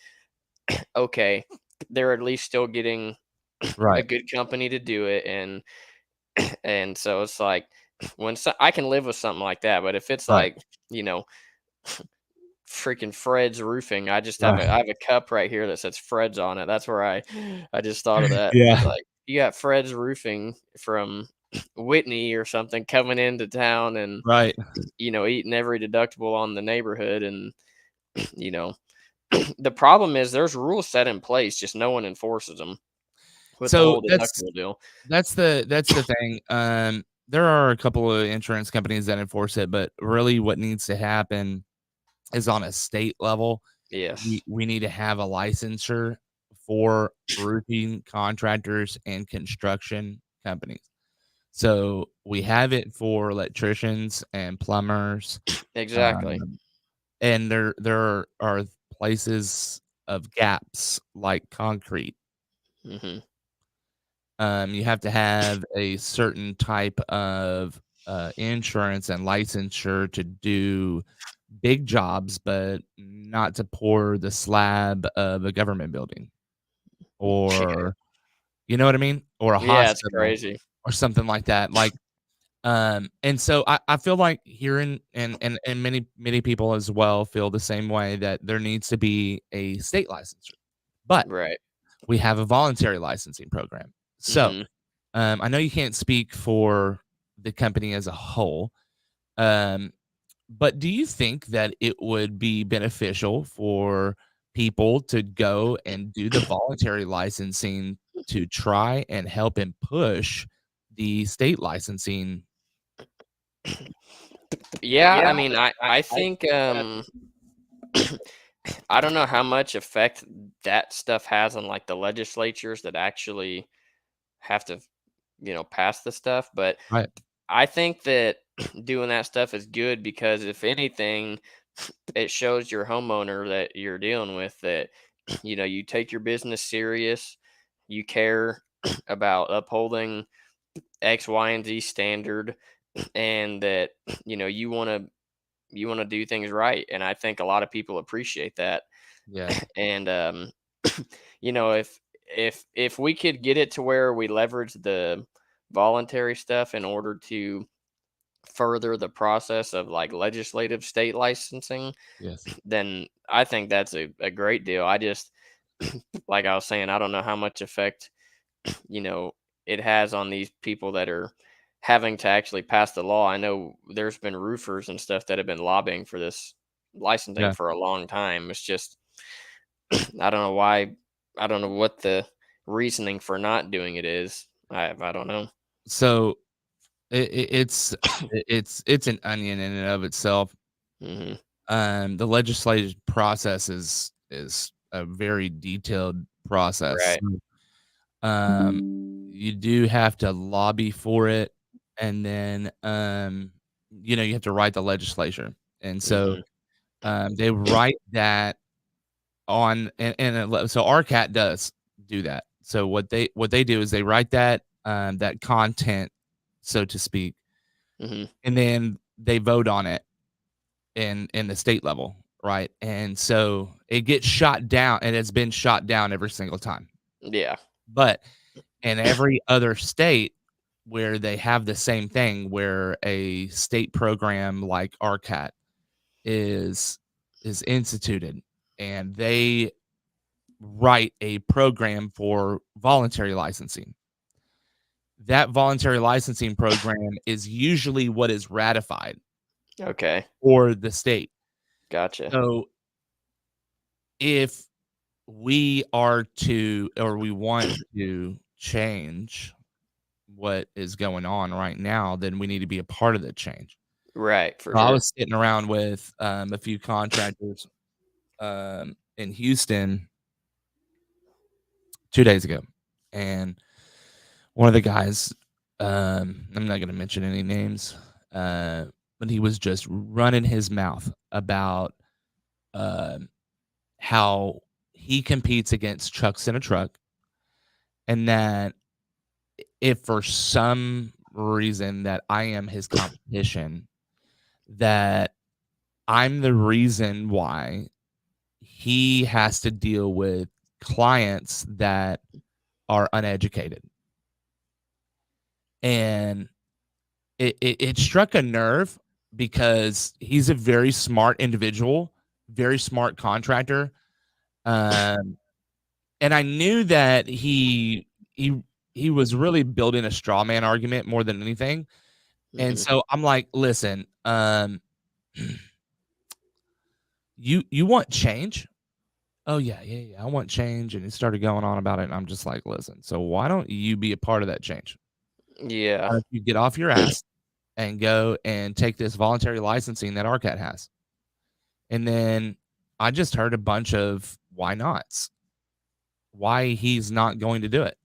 okay, they're at least still getting a Right. good company to do it, and so it's like I can live with something like that, but if it's Right. like you know freaking Fred's Roofing, I Right. have a cup right here that says Fred's on it. That's where I just thought of that. Yeah. Like, you got Fred's Roofing from Whitney or something coming into town and Right. eating every deductible on the neighborhood, and you know the problem is there's rules set in place, just no one enforces them with the So whole deductible deal. that's the thing. There are a couple of insurance companies that enforce it, but really what needs to happen is on a state level. Yes, We need to have a licensure for roofing contractors and construction companies. So we have it for electricians and plumbers, exactly. um, and there are places of gaps like concrete. Hmm. You have to have a certain type of insurance and licensure to do big jobs, but not to pour the slab of a government building Yeah, or you know what I mean? Or a yeah, it's hospital crazy. or something like that. Like And so I feel like here and many people as well feel the same way that there needs to be a state licensure, but Right. we have a voluntary licensing program. So Mhm. I know you can't speak for the company as a whole, um, but do you think that it would be beneficial for people to go and do the voluntary licensing to try and help and push the state licensing? Yeah, I mean, I think, I don't know how much effect that stuff has on, like, the legislatures that actually have to, pass the stuff, but Right. I think that doing that stuff is good because if anything, it shows your homeowner that you're dealing with that, you take your business serious, you care about upholding X, Y, and Z standard, and that, you want to do things right. And I think a lot of people appreciate that. Yeah. And if we could get it to where we leverage the voluntary stuff in order to further the process of like legislative state licensing, Yes. then I think that's a great deal. I just like I was saying, I don't know how much effect, you know, it has on these people that are having to actually pass the law. I know there's been roofers and stuff that have been lobbying for this licensing Yeah. for a long time. It's just I don't know why. I don't know what the reasoning for not doing it is. I don't know. So it's an onion in and of itself. Hmm. The legislative process is a very detailed process. Right. You do have to lobby for it, and then you have to write the legislature, and so Hmm. they write that on so RCAT does do that. So what they do is they write that content, so to speak, Hmm. and then they vote on it in the state level, right? And so it gets shot down, and it's been shot down every single time. Yeah. But in every other state where they have the same thing, where a state program like RCAT is is instituted, and they write a program for voluntary licensing. That voluntary licensing program is usually what is ratified Okay. for the state. Gotcha. So if we are to, or we want to change what is going on right now, then we need to be a part of the change. Right. For So I sure. was sitting around with a few contractors in Houston 2 days ago, and one of the guys, I'm not going to mention any names, uh, but he was just running his mouth about um how he competes against trucks in a truck, and that if for some reason that I am his competition, that I'm the reason why he has to deal with clients that are uneducated. And it struck a nerve because he's a very smart individual, very smart contractor. Um, and I knew that he he was really building a straw man argument more than anything. And Hmm. so I'm like, listen, you want change? Oh yeah, yeah, yeah. I want change. And he started going on about it. And I'm just like, listen, so why don't you be a part of that change? Yeah. Why don't you get off your ass and go and take this voluntary licensing that RCAT has? And then I just heard a bunch of why nots, why he's not going to do it.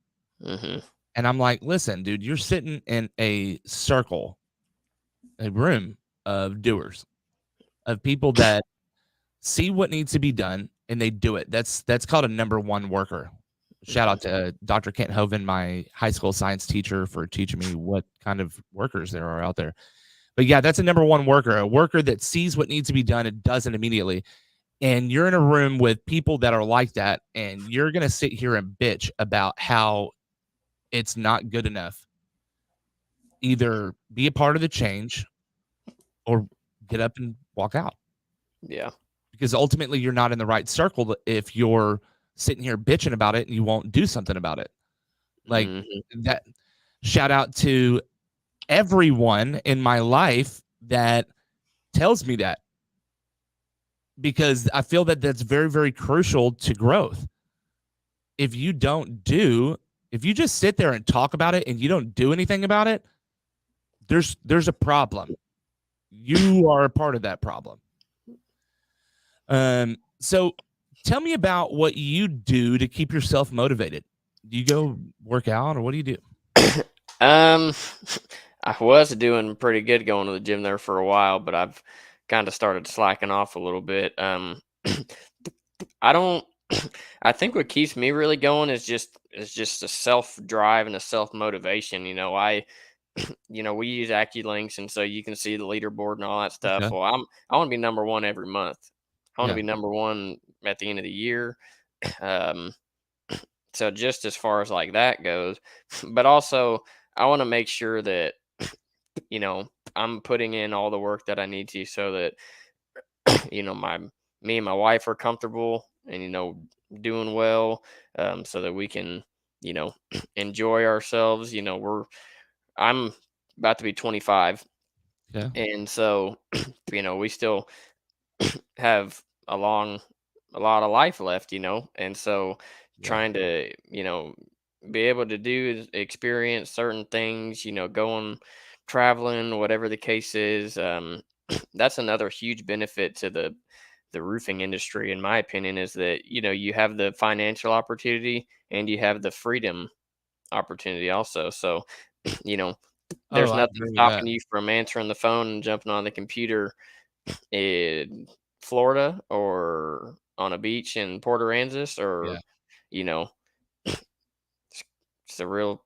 Hmm. And I'm like, listen, dude, you're sitting in a circle, a room of doers, of people that see what needs to be done and they do it. That's called a number one worker. Shout Hmm. out to Dr. Kent Hovind, my high school science teacher, for teaching me what kind of workers there are out there. But yeah, that's a number one worker, a worker that sees what needs to be done and does it immediately. And you're in a room with people that are like that, and you're gonna sit here and bitch about how it's not good enough. either be a part of the change or get up and walk out. Yeah. Because ultimately you're not in the right circle if you're sitting here bitching about it and you won't do something about it. Like that. Shout out to everyone in my life that tells me that, because I feel that that's very, very crucial to growth. If you just sit there and talk about it and you don't do anything about it, there's a problem. You are a part of that problem. So tell me about what you do to keep yourself motivated. Do you go work out, or what do you do? I was doing pretty good going to the gym there for a while, but I've kind of started slacking off a little bit. I don't. I think what keeps me really going is just a self drive and a self motivation. We use AccuLinks, and so you can see the leaderboard and all that stuff. Okay. Well, I want to be number one every month. I want to Yeah. be number one at the end of the year. Um, so just as far as like that goes, but also I want to make sure that I'm putting in all the work that I need to, so that me and my wife are comfortable and doing well, so that we can enjoy ourselves. I'm about to be 25, Yeah. and so we still have a lot of life left, and so Yeah. trying to be able to do experience certain things, going traveling, whatever the case is. That's another huge benefit to the roofing industry, in my opinion, is that you have the financial opportunity and you have the freedom opportunity also. So you know Oh, there's I nothing agree with that. stopping you from answering the phone and jumping on the computer in Florida or on a beach in Port Aransas, or Yeah. you know it's a real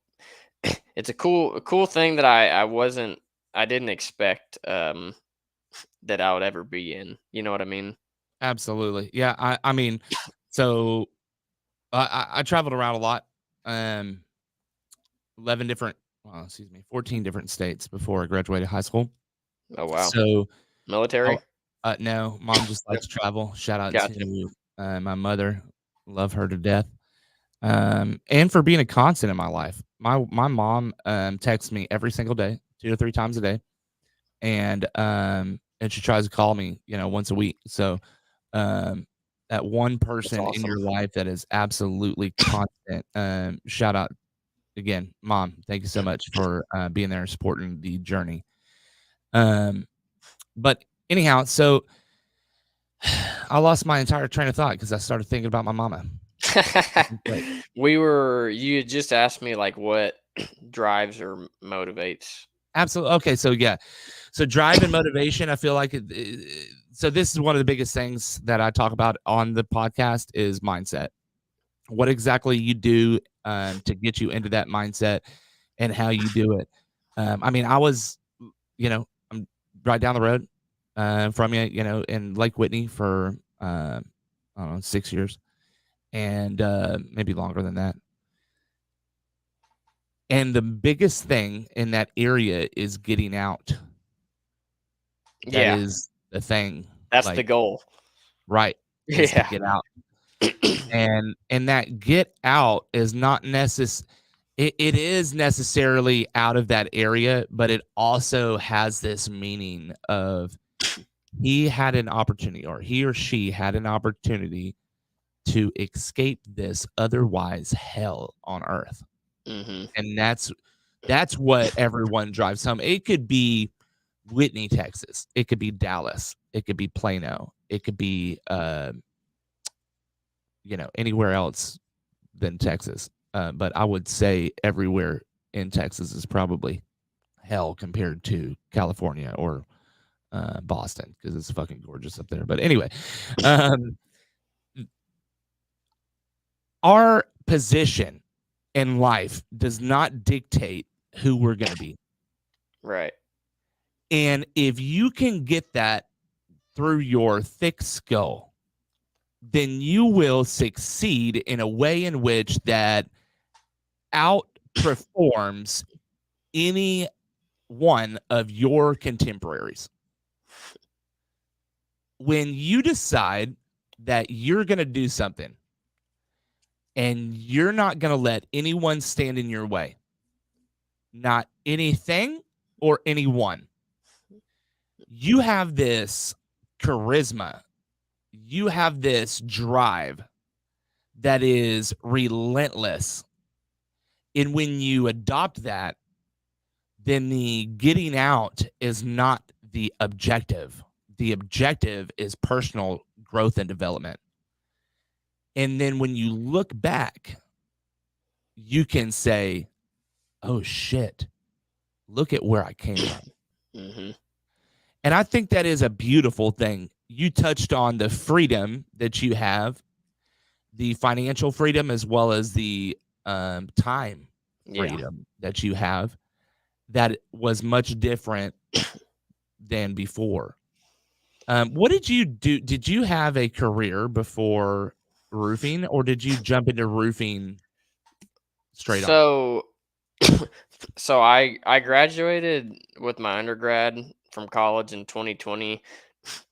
it's a cool thing that I didn't expect that I would ever be in. You know what I mean? Absolutely. Yeah. I mean, so I traveled around a lot. 11 different, well, excuse me, 14 different states before I graduated high school. Oh wow. So, Military? oh, no, mom just Yep. likes to travel. Shout out Gotcha. to my mother, love her to death. And for being a constant in my life. My mom texts me every single day, 2 to 3 times a day, and she tries to call me, once a week. So, um, that one That's person in awesome. your life that is absolutely constant. Shout out again, mom. Thank you so much for being there and supporting the journey. Um, but anyhow, so I lost my entire train of thought because I started thinking about my mama. Great. You had just asked me like what drives or motivates. Absolutely. Okay, so yeah, so drive and motivation. I feel like so this is one of the biggest things that I talk about on the podcast is mindset. What exactly you do to get you into that mindset and how you do it. I mean, I was, I'm right down the road from you, in Lake Whitney for I don't know, 6 years, and maybe longer than that. And the biggest thing in that area is getting out. That Yeah, is the thing. that's the Like, goal. right, is to Yeah. get out. And that get out is not it is necessarily out of that area, but it also has this meaning of he had an opportunity, or he or she had an opportunity to escape this otherwise hell on earth. hmm And that's what everyone drives home. It could be Whitney, Texas. It could be Dallas. It could be Plano. It could be anywhere else than Texas. But I would say everywhere in Texas is probably hell compared to California or Boston, because it's fucking gorgeous up there. But anyway, um, our position in life does not dictate who we're going to be. Right. And if you can get that through your thick skull, then you will succeed in a way in which that outperforms any one of your contemporaries. When you decide that you're going to do something and you're not going to let anyone stand in your way, not anything or anyone, you have this charisma, you have this drive that is relentless. And when you adopt that, then the getting out is not the objective. The objective is personal growth and development. And then when you look back, you can say, oh shit, look at where I came from. Mm-hmm. And I think that is a beautiful thing. You touched on the freedom that you have, the financial freedom, as well as the time Yeah. freedom that you have. That was much different than before. What did you do? Did you have a career before roofing, or did you jump into roofing straight on? So, so I graduated with my undergrad from college in 2020,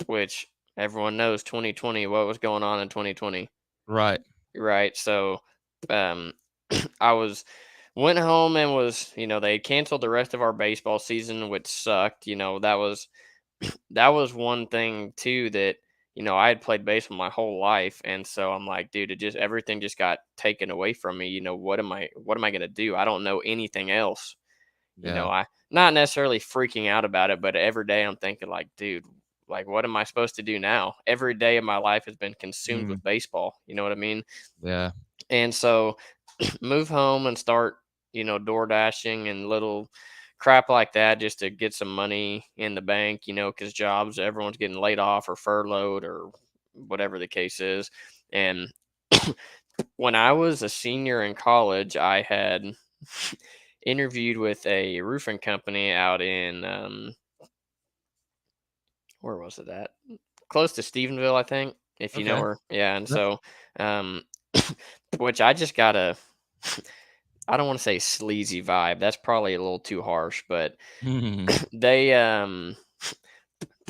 which everyone knows 2020. What was going on in 2020, Right. right? So, um, I went home and they canceled the rest of our baseball season, which sucked. That was one thing too that I had played baseball my whole life, and so I'm like, dude, everything just got taken away from me. What am I gonna do? I don't know anything else. Yeah. I not necessarily freaking out about it, but every day I'm thinking like, dude, like what am I supposed to do now? Every day of my life has been consumed Mm, with baseball. You know what I mean? yeah. And so move home and start, door dashing and little crap like that just to get some money in the bank, because jobs, everyone's getting laid off or furloughed or whatever the case is. And when I was a senior in college, I had interviewed with a roofing company out in, where was it at? Close to Stephenville, I think, if you know Okay. her. Yeah. And Yep. so, um, which I just got a, I don't want to say sleazy vibe. That's probably a little too harsh, but Mhm. they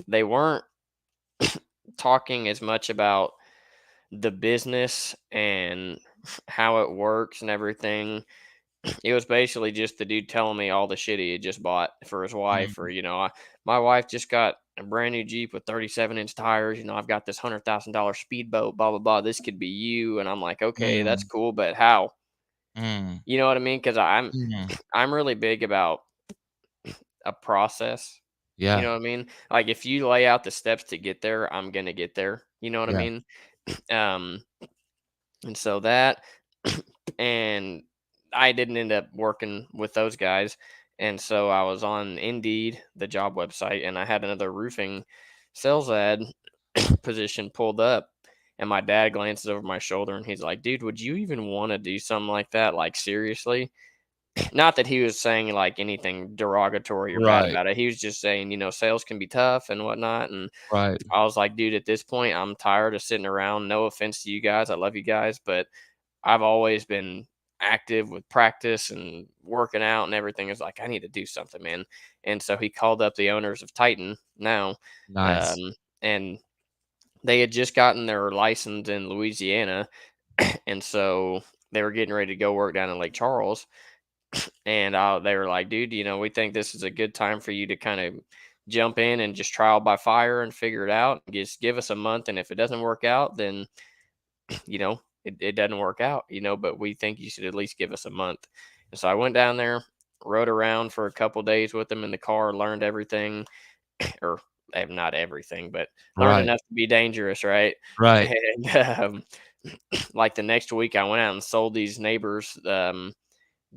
they weren't talking as much about the business and how it works and everything. It was basically just the dude telling me all the shit he had just bought for his wife, or Mhm. my wife just got a brand new Jeep with 37-inch tires. I've got this $100,000 speedboat. Blah blah blah. This could be you, and I'm like, okay, that's Mm, cool, but how? mm, You know what I mean? Because I'm mm. I'm really big about a process. You Yeah. know what I mean? Like if you lay out the steps to get there, I'm gonna get there. You know what I Yeah. mean? Um, and so that, and I didn't end up working with those guys. And so I was on Indeed, the job website, and I had another roofing sales ad position pulled up. And my dad glances over my shoulder and he's like, dude, would you even want to do something like that? Like, seriously? Not that he was saying like anything derogatory or bad Right. about it. He was just saying, sales can be tough and whatnot. And Right. I was like, dude, at this point, I'm tired of sitting around. No offense to you guys. I love you guys, but I've always been active with practice and working out and everything. It's like, I need to do something, man. And so he called up the owners of Titan now. Nice. Um, and they had just gotten their license in Louisiana. And so they were getting ready to go work down in Lake Charles. And they were like, dude, we think this is a good time for you to kind of jump in and just trial by fire and figure it out. Just give us a month. And if it doesn't work out, then, it doesn't work out, but we think you should at least give us a month. And so I went down there, rode around for a couple days with them in the car, learned everything, or not everything, but learned Right. enough to be dangerous, right? Right. And like the next week, I went out and sold these neighbors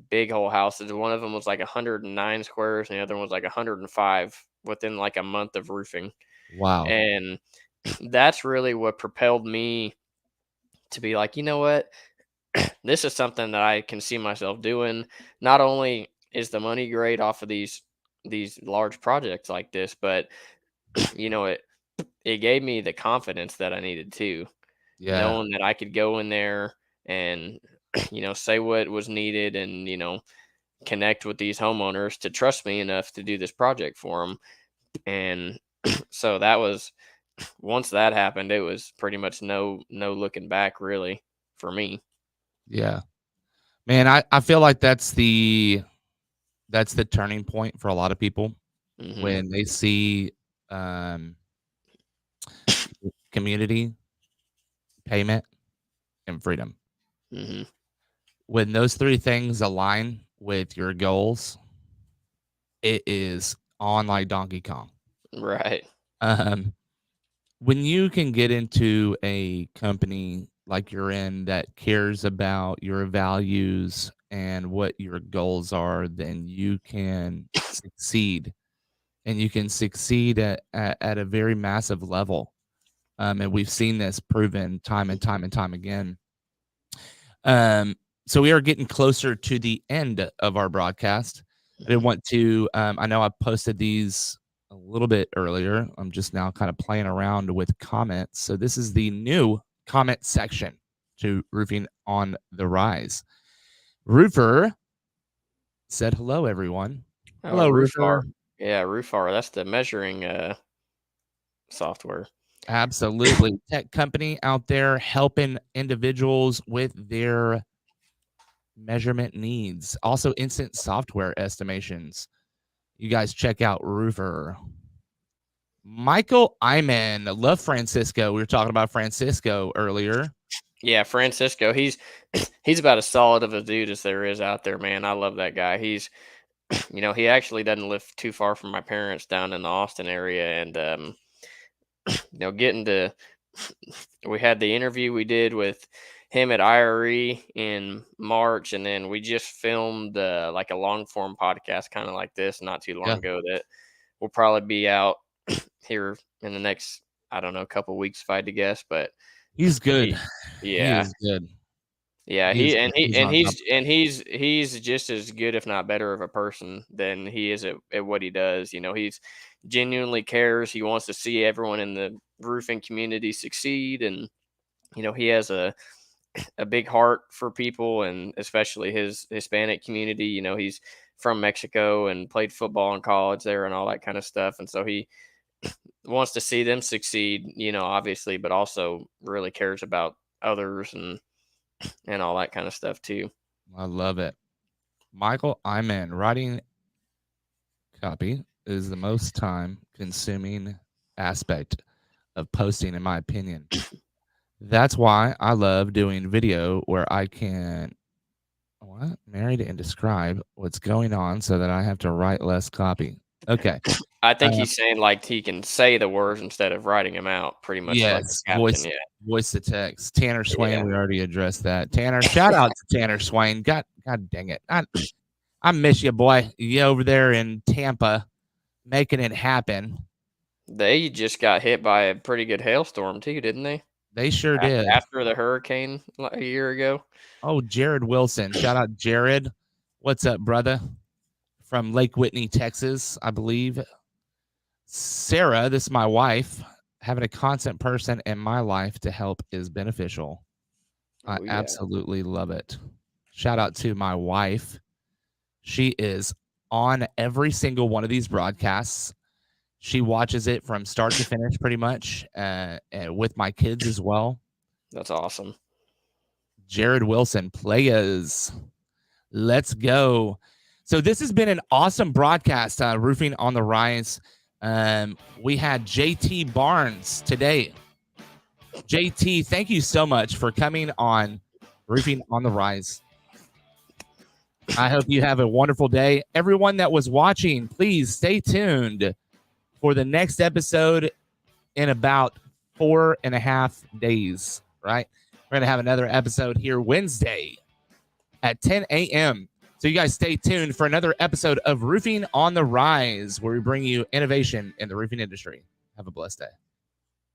big whole houses. One of them was like 109 squares, and the other one was like 105 within like a month of roofing. Wow. And that's really what propelled me to be like, you know what? This is something that I can see myself doing. Not only is the money great off of these large projects like this, but it gave me the confidence that I needed to, Yeah. knowing that I could go in there and say what was needed and connect with these homeowners to trust me enough to do this project for them. And so that was, once that happened, it was pretty much no looking back really for me. Yeah. Man, I feel like that's the turning point for a lot of people Hmm. when they see um community, payment, and freedom. Hmm. When those three things align with your goals, it is on like Donkey Kong. Right. Um, when you can get into a company like you're in that cares about your values and what your goals are, then you can succeed, and you can succeed at a very massive level. And we've seen this proven time and time and time again. Um, so we are getting closer to the end of our broadcast. I didn't Hmm. want to. I know I posted these a little bit earlier. I'm just now kind of playing around with comments. So this is the new comment section to Roofing on the Rise. Roofer said, "Hello, everyone." Oh, Hello, Roofar. Roofer. Yeah, Roofar. That's the measuring software. Absolutely, tech company out there helping individuals with their measurement needs. Also, instant software estimations. You guys check out Roofer. Michael Iman. Love Francisco. We were talking about Francisco earlier. Yeah, Francisco. He's about as solid of a dude as there is out there, man. I love that guy. He's he actually doesn't live too far from my parents down in the Austin area, and getting to we had the interview we did with him at IRE in March, and then we just filmed like a long form podcast, kind of like this, not too long Yeah, ago. That will probably be out here in the next, I don't know, couple weeks if I had to guess. But he's good. he, He yeah, is good. yeah, He is good. He's on top. he's just as good, if not better, of a person than he is at what he does. He's genuinely cares. He wants to see everyone in the roofing community succeed, and he has a big heart for people, and especially his Hispanic community. He's from Mexico and played football in college there and all that kind of stuff, and so he wants to see them succeed. Obviously, but also really cares about others and all that kind of stuff too. I love it. Michael Iman. Writing copy is the most time consuming aspect of posting, in my opinion. That's why I love doing video where I can married and describe what's going on so that I have to write less copy. Okay. I think Uh, he's saying like he can say the words instead of writing them out, pretty much like yes, a captain. Yeah, voice to text. Tanner Swain, yeah. we already addressed that. Tanner, shout out to Tanner Swain. God dang it. I miss you, boy. You over there in Tampa making it happen. They just got hit by a pretty good hailstorm too, didn't they? They sure did. After the hurricane like a year ago. Oh, Jared Wilson. Shout out Jared. What's up, brother? From Lake Whitney, Texas, I believe. Sarah, this is my wife. Having a constant person in my life to help is beneficial. I Oh yeah, absolutely love it. Shout out to my wife. She is on every single one of these broadcasts. She watches it from start to finish pretty much, and with my kids as well. that's awesome. Jared Wilson, players. Let's go. So this has been an awesome broadcast, Roofing on the Rise. We had JT Barnes today. JT, thank you so much for coming on Roofing on the Rise. I hope you have a wonderful day. Everyone that was watching, please stay tuned for the next episode in about 4.5 days, right? We're going to have another episode here Wednesday at 10 a.m. So you guys stay tuned for another episode of Roofing on the Rise, where we bring you innovation in the roofing industry. Have a blessed day.